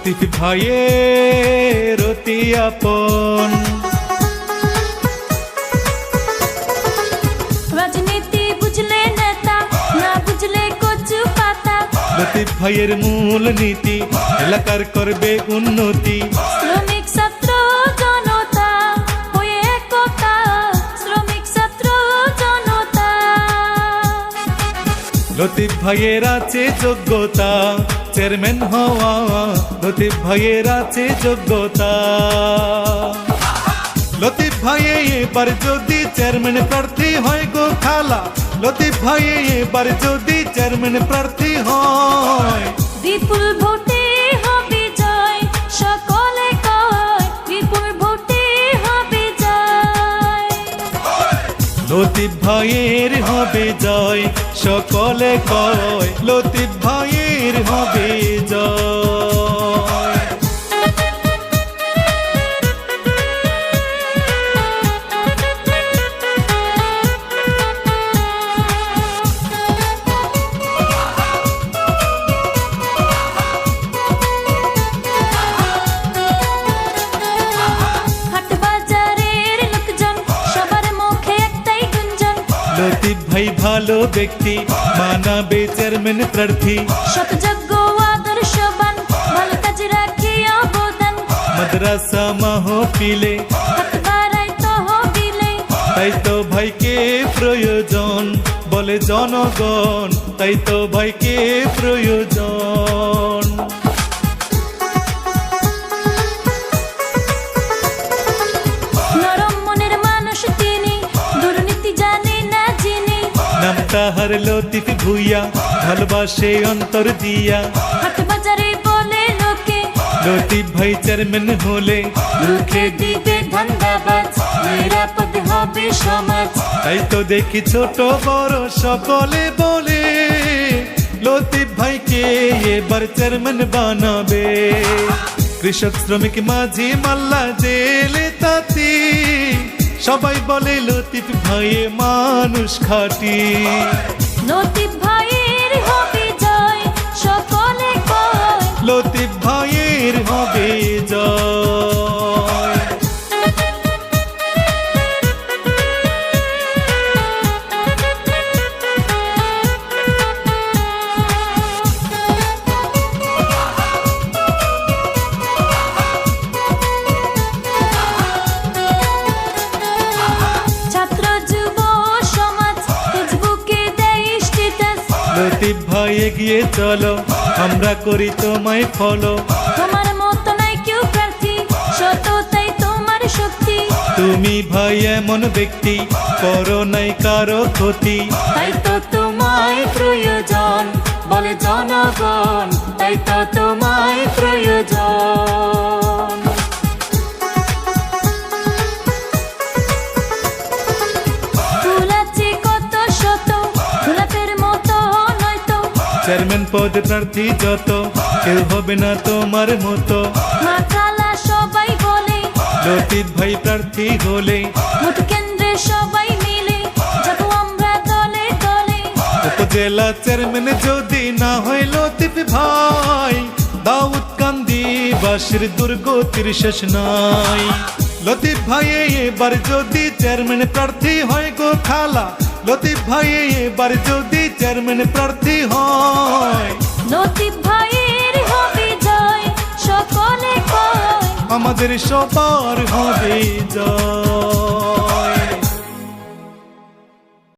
লতিফ ভাইয়ের অতি আপন। রাজনীতি বুঝলে নেতা, না বুঝলে কচু পাতা। লতিফ ভাইয়ের মূল নীতি এলাকার করবে উন্নতি। শ্রমিক ছাত্র জনতা হয়ে একতা, শ্রমিক ছাত্র জনতা। লতিফ ভাইয়ের আছে যোগ্যতা চেয়ারম্যান হওয়া, লতিফ ভাইয়ের আছে যোগ্যতা। লতিফ ভাই এবার যদি চেয়ারম্যান প্রার্থী হয় গো খালা, লতিফ ভাই এবার যদি চেয়ারম্যান প্রার্থী হয়, বিপুল ভোটে হবে জয়, সকলে কয় বিপুল ভোটে হবে জয়। লতিফ ভাইয়ের হবে জয়, সকলে কয় লতিফ ভাইয়ের হবে জয়। লতিফ ভাই ভালো ব্যক্তি, মানাবে চেয়ারম্যান প্রার্থী। সতযোগ্য আদর্শবান, ভালো কাজে রাখে অবদান। মাদ্রাসা মাহফিলে হাত বাড়াই তহবিলে, তাই তো ভাইকে প্রয়োজন বলে জনগণ, তাই তো ভাইকে প্রয়োজন। নরম মনের মানুষ তিনি, দুর্নীতি জানে না যিনি। নাম তাহার লতিফ ভুইয়া, ভালোবাসে অন্তর দিয়া। হাট বাজারে বলে লোকে, লতিফ ভাই চেয়ারম্যান হলে রুখে দিবে ধান্দাবাজ, নিরাপদ হবে সমাজ। তাই তো দেখি ছোট বড় সকলে বলে লতিফ ভাইকে এবার চেয়ারম্যান বানাবে। কৃষক শ্রমিক মাঝি মাল্লা জেলে তাঁতি, সবাই বলে লতিফ ভাইয়ে মানুষ খাঁটি। লতিফ ভাইয়ের হবে জয়, সকলে কয় লতিফ ভাইয়ের হবে জয়। লতিফ ভাই এগিয়ে চলো, আমরা করি তোমায় ফলো। তোমার মত নাই কেউ প্রার্থী, সততাই তোমার শক্তি। তুমি ভাই এমন ব্যক্তি, করো নাই কারো ক্ষতি। তাই তো তোমায় প্রয়োজন বলে জনগণ, তাই তো তোমায় প্রয়োজন। ফুল আছে কত শত, গোলাপের মতো নয়তো। চেয়ারম্যান পদ প্রার্থী যত, কেউ হবে না তোমার মতো। মাথালা সবাই বলে লতিফ ভাই প্রার্থী হলে, ভোট কেন্দ্রে সবাই মিলে যাবো আমরা দলে দলে। উপজেলা চেয়ারম্যান যদি না হয় লতিফ ভাই, দাউদকান্দি বাসীর দুর্গতির শেষ নাই। লতিফ ভাই এবার যদি চেয়ারম্যান প্রার্থী হয় গো খালা, লতিফ ভাই এবার যদি চেয়ারম্যান প্রার্থী হয়, লতিফ ভাইয়ের হবে জয়, সকলে কয় আমাদের সবার হবে জয়।